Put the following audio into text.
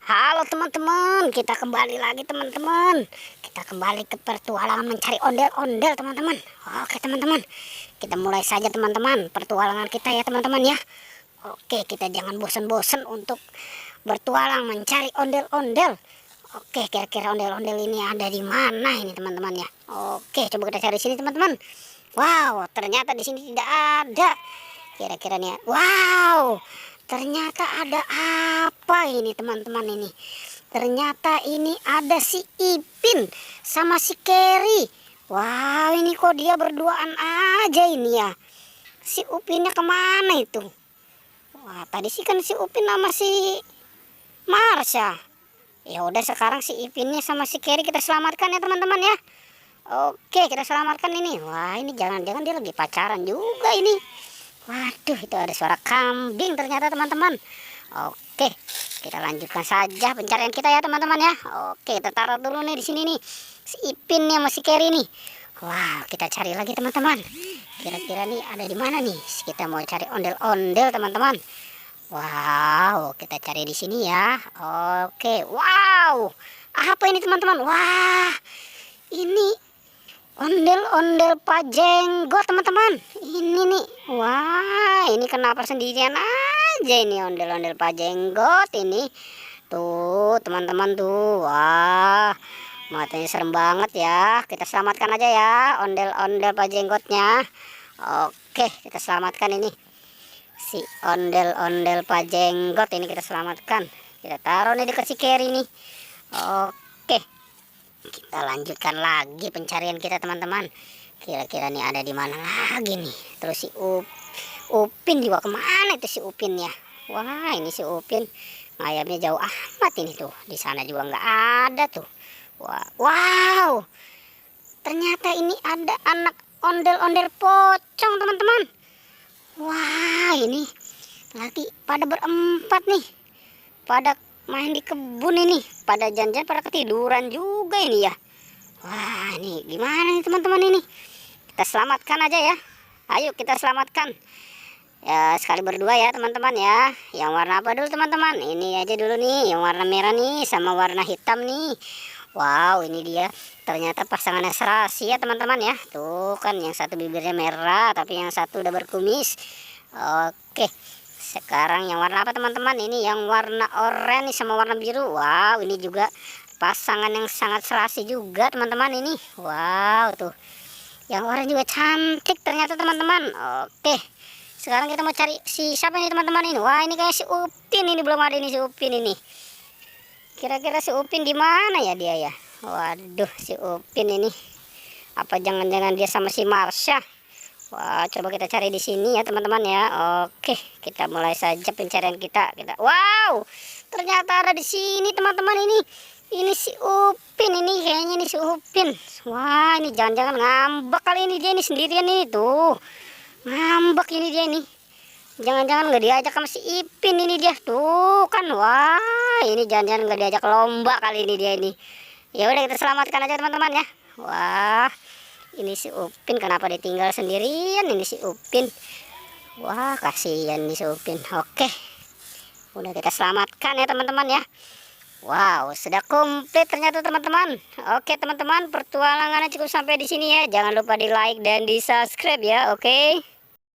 Halo teman-teman, kita kembali lagi teman-teman. Kita kembali ke petualangan mencari ondel-ondel teman-teman. Oke teman-teman, kita mulai saja teman-teman pertualangan kita ya teman-teman ya. Oke, kita jangan bosan-bosan untuk bertualang mencari ondel-ondel. Oke, kira-kira ondel-ondel ini ada di mana ini teman-teman ya. Oke, coba kita cari sini teman-teman. Wow, ternyata di sini tidak ada. Kira-kira nih, wow, ternyata ada apa ini teman-teman ini? Ternyata ini ada si Ipin sama si Kerry. Wow, ini kok dia berduaan aja ini ya. Si Upinnya kemana itu? Wah, tadi sih kan si Upin sama si Marsha. Ya udah, sekarang si Ipinnya sama si Kerry kita selamatkan ya teman-teman ya. Oke, kita selamatkan ini. Wah, ini jangan-jangan dia lagi pacaran juga ini. Waduh, itu ada suara kambing ternyata teman-teman. Oke, kita lanjutkan saja pencarian kita ya teman-teman ya. Oke, kita taruh dulu nih di sini nih si Ipin nih sama si Kerry nih. Wah, kita cari lagi teman-teman. Kira-kira nih ada di mana nih? Kita mau cari ondel-ondel teman-teman. Wow, kita cari di sini ya. Oke, wow, apa ini teman-teman? Wah, ini ondel-ondel Pak Jenggot teman-teman. Ini nih, wah, ini kenapa sendirian aja ini ondel-ondel Pak Jenggot ini. Tuh teman-teman tuh, wah, matanya serem banget ya. Kita selamatkan aja ya ondel-ondel Pak Jenggotnya. Oke, kita selamatkan ini si ondel-ondel Pak Jenggot ini, kita selamatkan. Kita taruh nih dekat si Kerry nih. Oke, kita lanjutkan lagi pencarian kita teman-teman. Kira-kira nih ada di mana lagi nih? Terus si Upin juga kemana itu si Upin ya? Wah, ini si Upin ngayapnya jauh amat ini tuh. Di sana juga nggak ada tuh. Wah, wow, ternyata ini ada anak ondel-ondel pocong teman-teman. Wah, ini lagi pada berempat nih, pada main di kebun ini, pada janjian pada ketiduran juga ini ya. Wah, ini gimana nih teman-teman ini? Kita selamatkan aja ya. Ayo kita selamatkan. Ya, sekali berdua ya teman-teman ya. Yang warna apa dulu teman-teman? Ini aja dulu nih, yang warna merah nih sama warna hitam nih. Wow, ini dia. Ternyata pasangannya serasi ya teman-teman ya. Tuh kan, yang satu bibirnya merah tapi yang satu udah berkumis. Oke. Sekarang yang warna apa teman-teman? Ini yang warna oranye sama warna biru. Wow, ini juga pasangan yang sangat serasi juga teman-teman ini. Wow, tuh. Yang oranye juga cantik ternyata teman-teman. Oke. Sekarang kita mau cari si siapa ini teman-teman ini? Wah, ini kayak si Upin ini, belum ada ini si Upin ini. Kira-kira si Upin di mana ya dia ya? Waduh, si Upin ini. Apa jangan-jangan dia sama si Marsha? Wah, coba kita cari di sini ya teman-teman ya. Oke, kita mulai saja pencarian kita. Wow, ternyata ada di sini teman-teman ini. Ini si Upin ini, kayaknya ini si Upin. Wah, ini jangan-jangan ngambek kali ini dia ini sendirian ini tuh. Ngambek ini dia ini. Jangan-jangan nggak diajak sama si Ipin ini dia tuh kan. Wah, ini jangan-jangan nggak diajak lomba kali ini dia ini. Ya udah, kita selamatkan aja teman-teman ya. Wah, ini si Upin kenapa ditinggal sendirian ini si Upin? Wah, kasihan nih si Upin. Oke, udah kita selamatkan ya teman-teman ya. Wow, sudah komplit ternyata teman-teman. Oke teman-teman, pertualangannya cukup sampai di sini ya. Jangan lupa di like dan di subscribe ya. Oke.